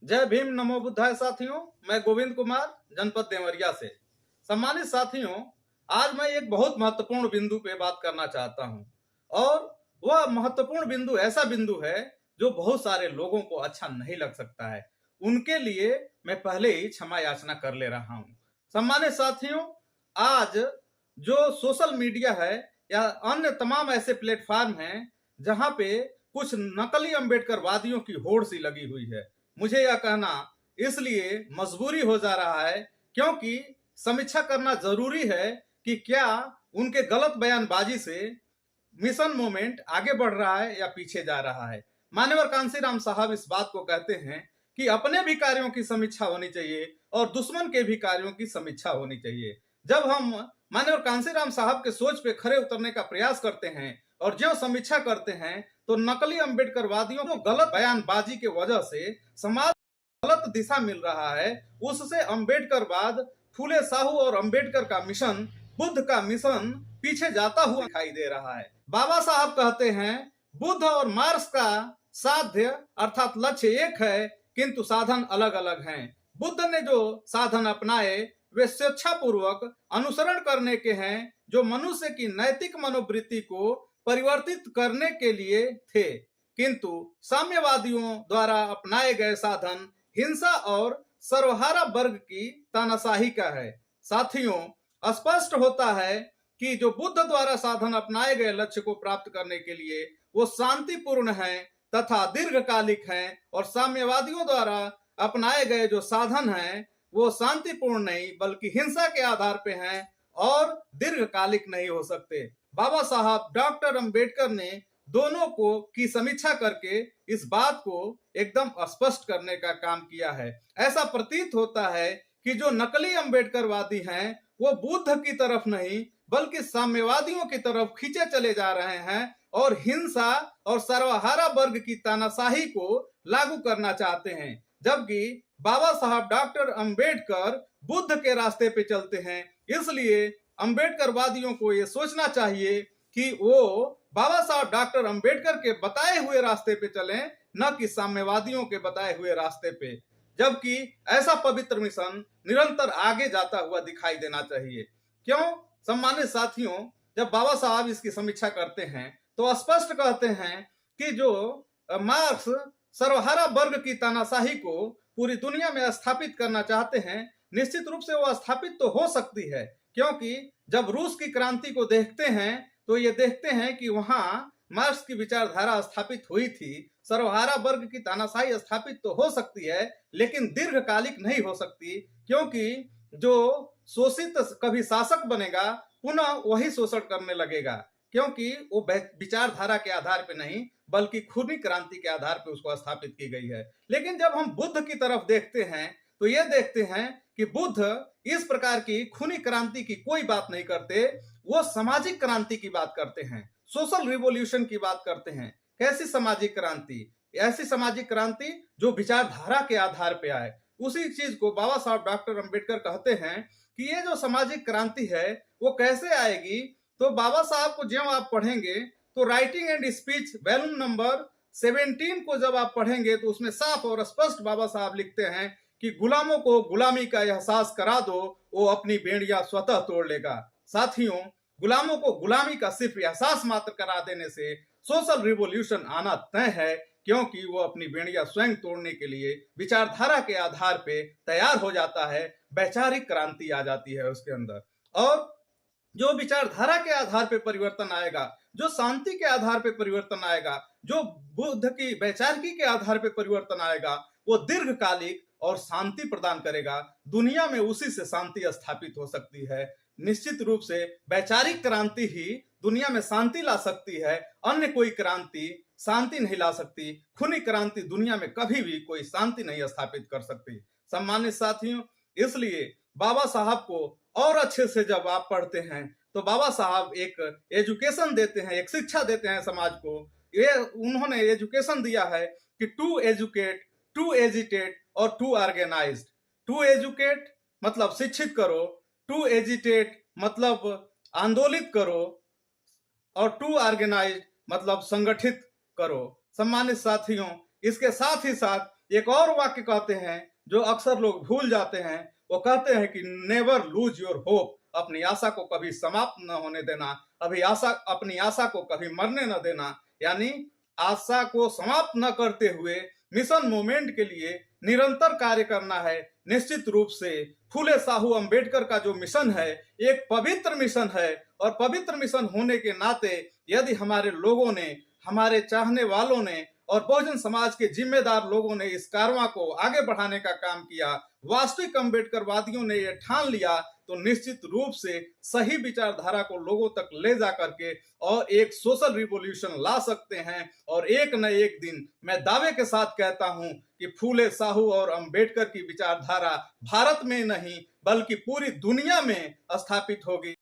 जय भीम, नमो बुद्धाय साथियों। मैं गोविंद कुमार, जनपद देवरिया से। सम्मानित साथियों, आज मैं एक बहुत महत्वपूर्ण बिंदु पे बात करना चाहता हूं और वह महत्वपूर्ण बिंदु ऐसा बिंदु है जो बहुत सारे लोगों को अच्छा नहीं लग सकता है। उनके लिए मैं पहले ही क्षमा याचना कर ले रहा हूं। सम्मानित साथियों, आज जो सोशल मीडिया है या अन्य तमाम ऐसे प्लेटफॉर्म हैं जहां पे कुछ नकली अम्बेडकरवादियों की होड़ सी लगी हुई है। मुझे यह कहना इसलिए मजबूरी हो जा रहा है क्योंकि समीक्षा करना जरूरी है कि क्या उनके गलत बयानबाजी से मिशन मूवमेंट आगे बढ़ रहा है या पीछे जा रहा है। मान्यवर कांसीराम साहब इस बात को कहते हैं कि अपने भी कार्यों की समीक्षा होनी चाहिए और दुश्मन के भी कार्यों की समीक्षा होनी चाहिए। जब हम मान्यवर कांसीराम साहब के सोच पे खरे उतरने का प्रयास करते हैं और जो समीक्षा करते हैं तो नकली अम्बेडकरवादियों को गलत बयानबाजी के वजह से समाज गलत दिशा मिल रहा है। उससे अम्बेडकरवाद, फूले साहू और अम्बेडकर का मिशन, बुद्ध का मिशन पीछे जाता हुआ दिखाई दे रहा है। बाबा साहब कहते हैं बुद्ध और मार्क्स का साध्य अर्थात लक्ष्य एक है किंतु साधन अलग अलग हैं। बुद्ध ने जो साधन अपनाए वे स्वेच्छापूर्वक अनुसरण करने के हैं जो मनुष्य की नैतिक मनोवृत्ति को परिवर्तित करने के लिए थे, किंतु साम्यवादियों द्वारा अपनाए गए साधन हिंसा और सर्वहारा वर्ग की तानाशाही का है। साथियों, स्पष्ट होता है कि जो बुद्ध द्वारा साधन अपनाए गए लक्ष्य को प्राप्त करने के लिए वो शांतिपूर्ण है तथा दीर्घकालिक है और साम्यवादियों द्वारा अपनाए गए जो साधन हैं वो शांतिपूर्ण नहीं बल्कि हिंसा के आधार पे हैं और दीर्घकालिक नहीं हो सकते। बाबा साहब डॉक्टर अंबेडकर ने दोनों को की समीक्षा करके इस बात को एकदम स्पष्ट करने का काम किया है। ऐसा प्रतीत होता है कि जो नकली अंबेडकरवादी हैं वो बुद्ध की तरफ नहीं बल्कि साम्यवादियों की तरफ खींचे चले जा रहे हैं और हिंसा और सर्वहारा वर्ग की तानाशाही को लागू करना चाहते हैं, जबकि बाबा साहब डॉक्टर अंबेडकर बुद्ध के रास्ते पे चलते हैं। इसलिए अंबेडकरवादियों को ये सोचना चाहिए कि वो बाबा साहब डॉक्टर अंबेडकर के बताए हुए रास्ते पे चलें, न कि साम्यवादियों के बताए हुए रास्ते पे, जबकि ऐसा पवित्र मिशन निरंतर आगे जाता हुआ दिखाई देना चाहिए। क्यों सम्मानित साथियों, जब बाबा साहब इसकी समीक्षा करते हैं तो स्पष्ट कहते हैं कि जो मार्क्स सर्वहारा वर्ग की तानाशाही को पूरी दुनिया में स्थापित करना चाहते हैं, निश्चित रूप से वो स्थापित तो हो सकती है, क्योंकि जब रूस की क्रांति को देखते हैं तो ये देखते हैं कि वहां मार्क्स की विचारधारा स्थापित हुई थी। सर्वहारा वर्ग की तानाशाही स्थापित तो हो सकती है लेकिन दीर्घकालिक नहीं हो सकती, क्योंकि जो शोषित कभी शासक बनेगा पुनः वही शोषण करने लगेगा, क्योंकि वो विचारधारा के आधार पे नहीं बल्कि खूनी क्रांति के आधार पे उसको स्थापित की गई है। लेकिन जब हम बुद्ध की तरफ देखते हैं तो ये देखते हैं कि बुद्ध इस प्रकार की खूनी क्रांति की कोई बात नहीं करते, वो सामाजिक क्रांति की बात करते हैं, सोशल रिवॉल्यूशन की बात करते हैं। कैसी सामाजिक क्रांति? ऐसी सामाजिक क्रांति जो विचारधारा के आधार पे आए। उसी चीज को बाबा साहब डॉक्टर अंबेडकर कहते हैं कि ये जो सामाजिक क्रांति है वो कैसे आएगी। तो बाबा साहब को जब आप पढ़ेंगे तो writing and speech volume number 17 को जब आप पढ़ेंगे तो उसमें साफ और स्पष्ट बाबा साहब लिखते हैं कि गुलामों को गुलामी का एहसास करा दो, वो अपनी बेड़ियां स्वतः तोड़ लेगा। साथियों, गुलामों को गुलामी का सिर्फ एहसास मात्र करा देने से सोशल रिवॉल्यूशन आना तय है, क्योंकि वो अपनी बेड़ियां स्वयं तोड़ने के लिए विचारधारा के आधार पे तैयार हो जाता है। वैचारिक क्रांति आ जाती है उसके अंदर, और जो विचारधारा के आधार पे परिवर्तन आएगा, जो शांति के आधार पे परिवर्तन आएगा, जो बुद्ध की वैचारिकी के आधार पे परिवर्तन आएगा, वो दीर्घकालिक और शांति प्रदान करेगा। दुनिया में उसी से शांति स्थापित हो सकती है। निश्चित रूप से वैचारिक क्रांति ही दुनिया में शांति ला सकती है, अन्य कोई क्रांति शांति नहीं ला सकती। खूनी क्रांति दुनिया में कभी भी कोई शांति नहीं स्थापित कर सकती। सम्मानित साथियों, इसलिए बाबा साहब को और अच्छे से जब आप पढ़ते हैं तो बाबा साहब एक एजुकेशन देते हैं, एक शिक्षा देते हैं समाज को। ये उन्होंने एजुकेशन दिया है कि टू एजुकेट, टू एजिटेट और टू ऑर्गेनाइज्ड। टू एजुकेट मतलब शिक्षित करो, टू एजिटेट मतलब आंदोलित करो, और टू ऑर्गेनाइज मतलब संगठित करो। सम्मानित साथियों, इसके साथ ही साथ एक और वाक्य कहते हैं जो अक्सर लोग भूल जाते हैं। वो कहते हैं कि नेवर लूज योर होप, अपनी आशा को कभी समाप्त न होने देना, अपनी आशा को कभी मरने न देना। यानी आशा को समाप्त न करते हुए मिशन मूवमेंट के लिए निरंतर कार्य करना है। निश्चित रूप से फूले साहू अंबेडकर का जो मिशन है एक पवित्र मिशन है, और पवित्र मिशन होने के नाते यदि हमारे लोगों ने, हमारे चाहने वालों ने और बहुजन समाज के जिम्मेदार लोगों ने इस कारवां को आगे बढ़ाने का काम किया, वास्तविक अंबेडकरवादियों ने यह ठान लिया, तो निश्चित रूप से सही विचारधारा को लोगों तक ले जा करके और एक सोशल रिवॉल्यूशन ला सकते हैं। और एक न एक दिन मैं दावे के साथ कहता हूं कि फूले साहू और अंबेडकर की विचारधारा भारत में नहीं बल्कि पूरी दुनिया में स्थापित होगी।